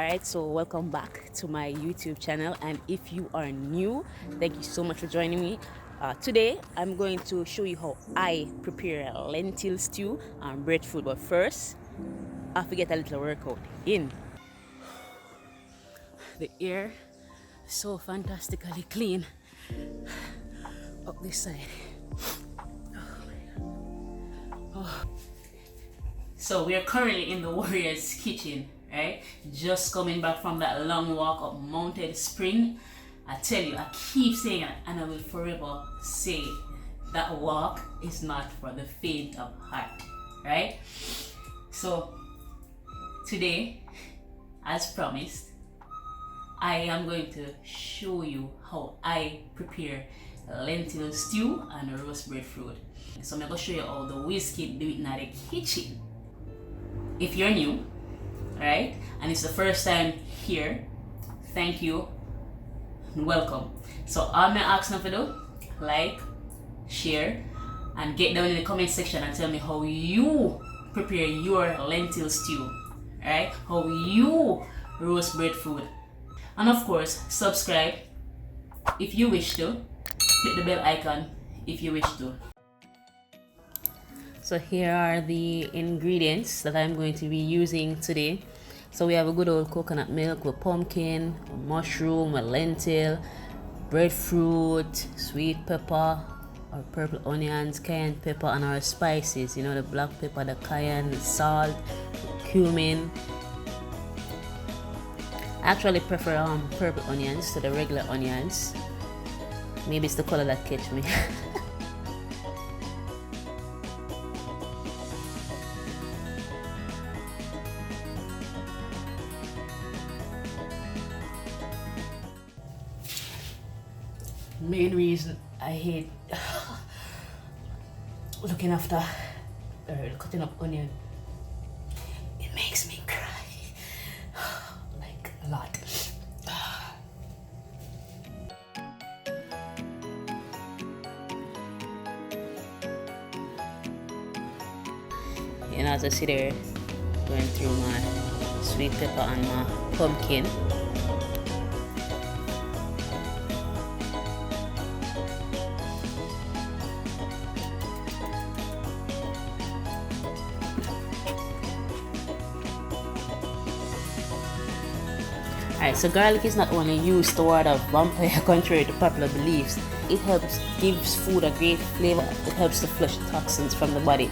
Alright, so welcome back to my YouTube channel, and if you are new, thank you so much for joining me. Today I'm going to show you how I prepare lentil stew and breadfruit, but first I have to get a little workout in. The air is so fantastically clean up this side. So we are currently in the warrior's kitchen, right? Just coming back from that long walk up Mountain Spring. I tell you, I keep saying it, and I will forever say that walk is not for the faint of heart, right? So today, as promised, I am going to show you how I prepare lentil stew and roast breadfruit. So I'm going to show you how the Wizkid do it in the kitchen. If you're new, right, and it's the first time here, thank you and welcome. So all I'm asking for do, like, share, and get down in the comment section and tell me how you prepare your lentil stew, right? How you roast breadfruit, and of course subscribe if you wish to. Click the bell icon if you wish to. So here are the ingredients that I'm going to be using today. So we have a good old coconut milk with pumpkin, mushroom, a lentil, breadfruit, sweet pepper, our purple onions, cayenne pepper, and our spices. You know, the black pepper, the cayenne, the salt, cumin. I actually prefer purple onions to the regular onions. Maybe it's the color that catch me. Main reason I hate looking after cutting up onion, it makes me cry like a lot. You know, as I sit there going through my sweet pepper and my pumpkin, alright, so garlic is not only used to ward off vampire contrary to popular beliefs, it gives food a great flavor. It helps to flush toxins from the body.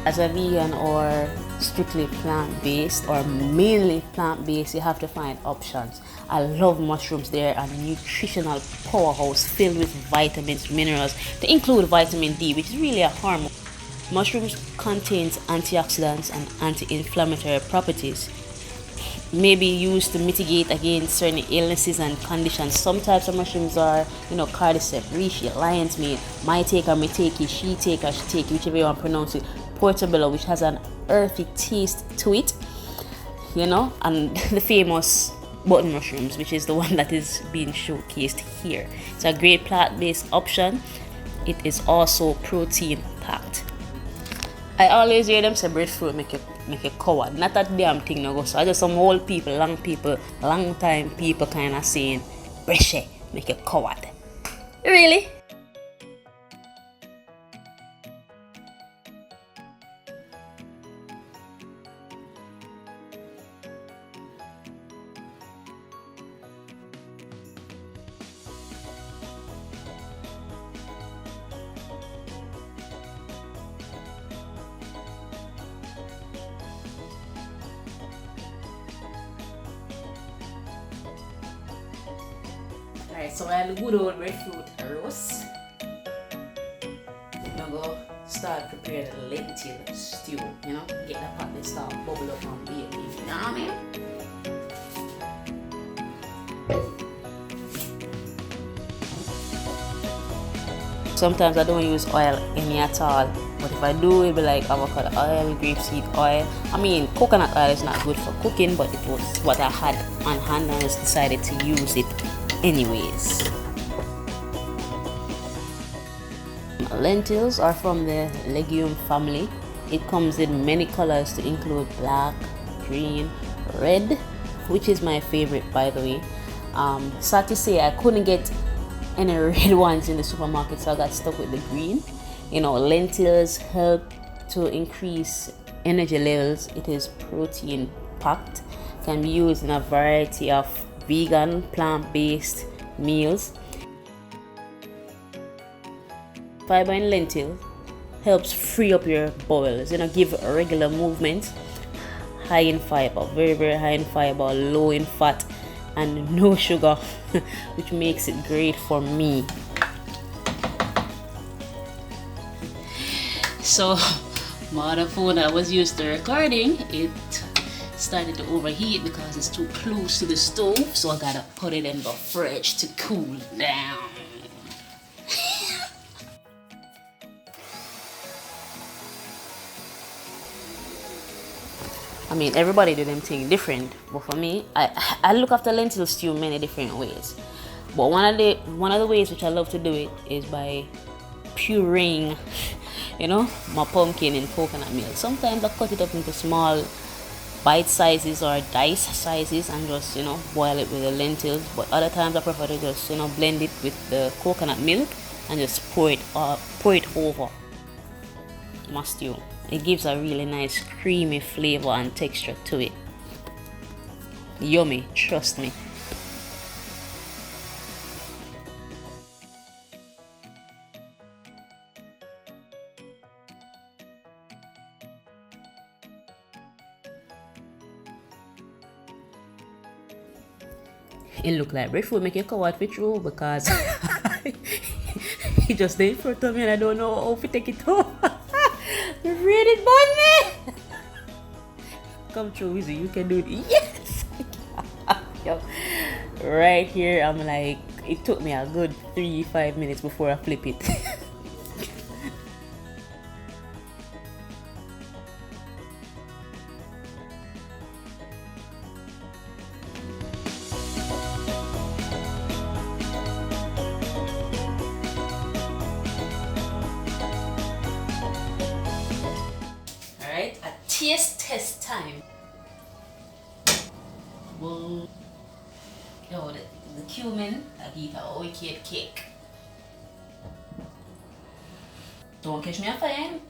As a vegan or strictly plant-based or mainly plant-based, you have to find options. I love mushrooms. They're a nutritional powerhouse filled with vitamins, minerals, to include vitamin D, which is really a hormone. Mushrooms contains antioxidants and anti-inflammatory properties. May be used to mitigate against certain illnesses and conditions. Some types of mushrooms are, cordyceps, reishi, lion's mane, my take or me take it, she take or she take it, whichever you want to pronounce it, portobello, which has an earthy taste to it, and the famous button mushrooms, which is the one that is being showcased here. It's a great plant-based option. It is also protein packed. I always hear them say breadfruit make you coward. Not that damn thing no go. So I just some old people, long time people kind of saying breadfruit make you coward. Really? Alright, so I have the good old breadfruit roast. I'm gonna go start preparing the lentil stew, get that pot and start bubble up and bake it, you know what I mean? Sometimes I don't use oil any at all, but if I do, it'll be like avocado oil, grapeseed oil. I mean, coconut oil is not good for cooking, but it was what I had on hand and I just decided to use it anyways. Lentils are from the legume family. It comes in many colors to include black, green, red, which is my favorite, by the way. Sad to say, I couldn't get any red ones in the supermarket, so I got stuck with the green. Lentils help to increase energy levels. It is protein packed, can be used in a variety of vegan, plant-based meals. Fiber in lentil helps free up your bowels, give regular movement. High in fiber, very, very high in fiber, low in fat, and no sugar, which makes it great for me. So my other phone that I was used to recording, it started to overheat because it's too close to the stove, so I gotta put it in the fridge to cool down. I mean, everybody do them thing different, but for me, I look after lentil stew many different ways. But one of the ways which I love to do it is by pureeing, my pumpkin in coconut milk. Sometimes I cut it up into small bite sizes or dice sizes and just boil it with the lentils. But other times I prefer to just blend it with the coconut milk and just pour it over my stew. It gives a really nice creamy flavor and texture to it. Yummy, trust me. It look like breadfruit make you coward fit through because he just did for me and I don't know how to take it off. You ready, boy? Come through, Wizzy. You can do it. Yes! Yo, right here, I'm like, it took me a good 3-5 minutes before I flip it. Taste test time. Well, the cumin, I eat a wicked cake. Don't catch me up again.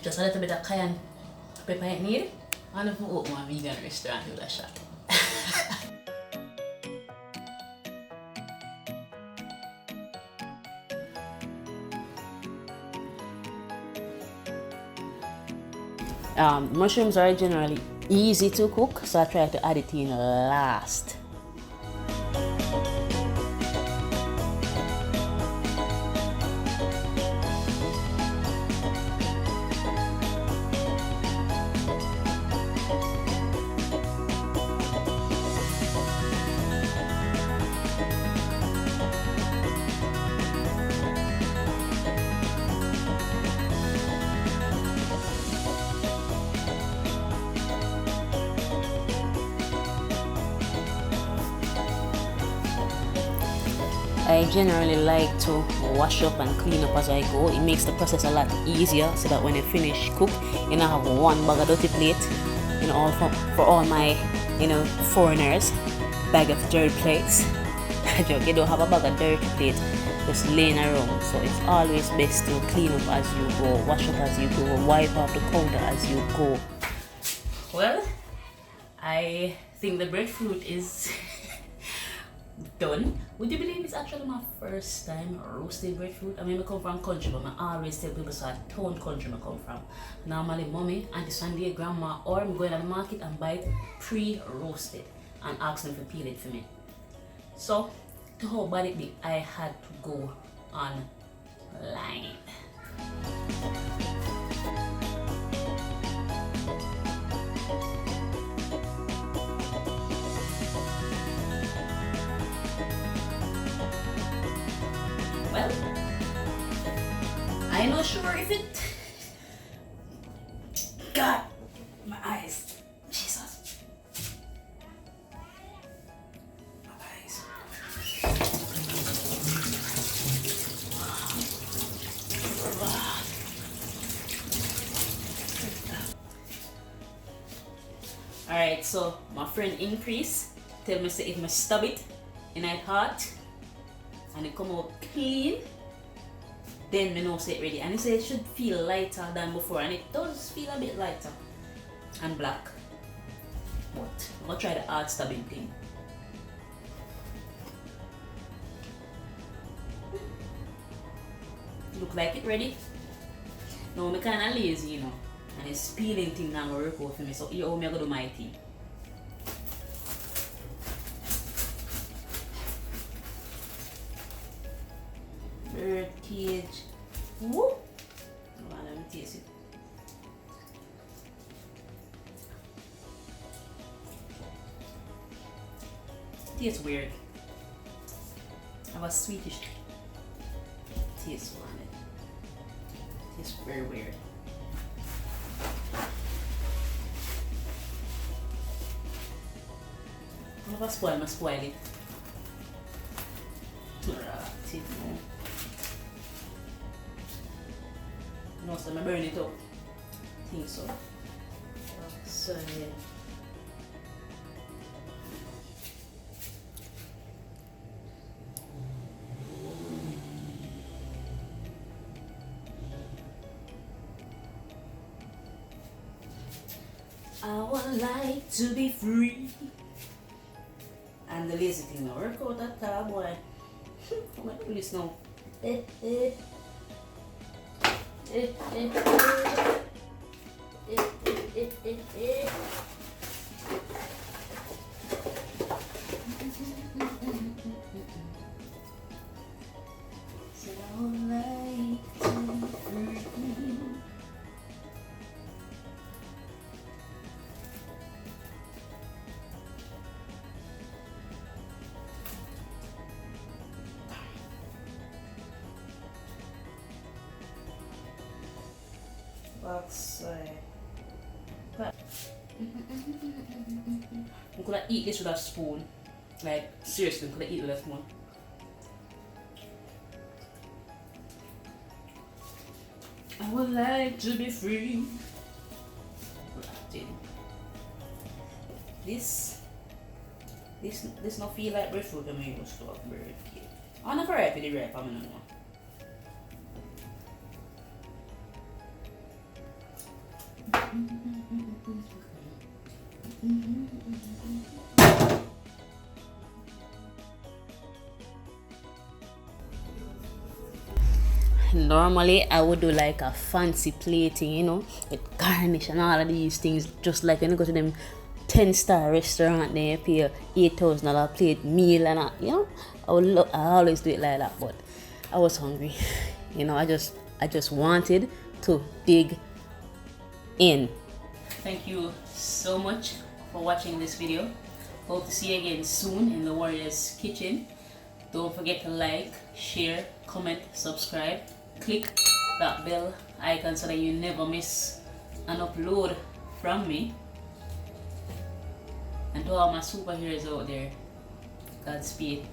Just a little bit of cayenne pepper in here. And if I open a vegan restaurant with a shot. Mushrooms are generally easy to cook, so I try to add it in last. I generally like to wash up and clean up as I go. It makes the process a lot easier so that when I finish cook, I have one bag of dirty plate, all for all my, foreigners, bag of dirty plates. You don't have a bag of dirty plate just laying around. So it's always best to clean up as you go, wash up as you go, wipe off the counter as you go. Well, I think the breadfruit is done. Would you believe it's actually my first time roasting breadfruit? I mean, I come from country, but I always tell people so town country I come from. Normally, mommy, auntie Sunday, grandma, or I'm going to the market and buy it pre-roasted and ask them to peel it for me. So, to how bad it be, I had to go online. Well, I'm not sure if it... God, my eyes. Jesus. My eyes. Alright, so my friend Increase tell me say if I stab it in it hot and it come out clean, then me know say it ready. And he say it should feel lighter than before, and it does feel a bit lighter and black. But I'm gonna try the hard stabbing thing. Look like it ready. Now I'm kinda lazy, you know, and this peeling thing not gonna work out for me, so here how me gonna do my thing. Bird cage. Woo! Come on, let me taste it. Tastes weird. I have a sweetish taste on it. Tastes very weird. I'm gonna spoil it. No, so I'm burn it up. I think so. So yeah. I would like to be free. And the lazy thing will work out that time, boy. I'm going to do this now. So I would like to be free. But I'm gonna eat this with a spoon. Like, seriously, I'm gonna eat with a spoon. I would like to be free. This not feel like breadfruit when we used to have bread cake. I never ripe with the ripe, I don't know. Normally I would do like a fancy plating, you know, with garnish and all of these things, just like when you go to them 10-star restaurant, they pay $8,000 plate meal and you know, I always do it like that, but I was hungry. You know, I just wanted to dig in. Thank you so much for watching this video. Hope to see you again soon in the Warrior's Kitchen. Don't forget to like, share, comment, subscribe. Click that bell icon so that you never miss an upload from me. And to all my superheroes out there, Godspeed.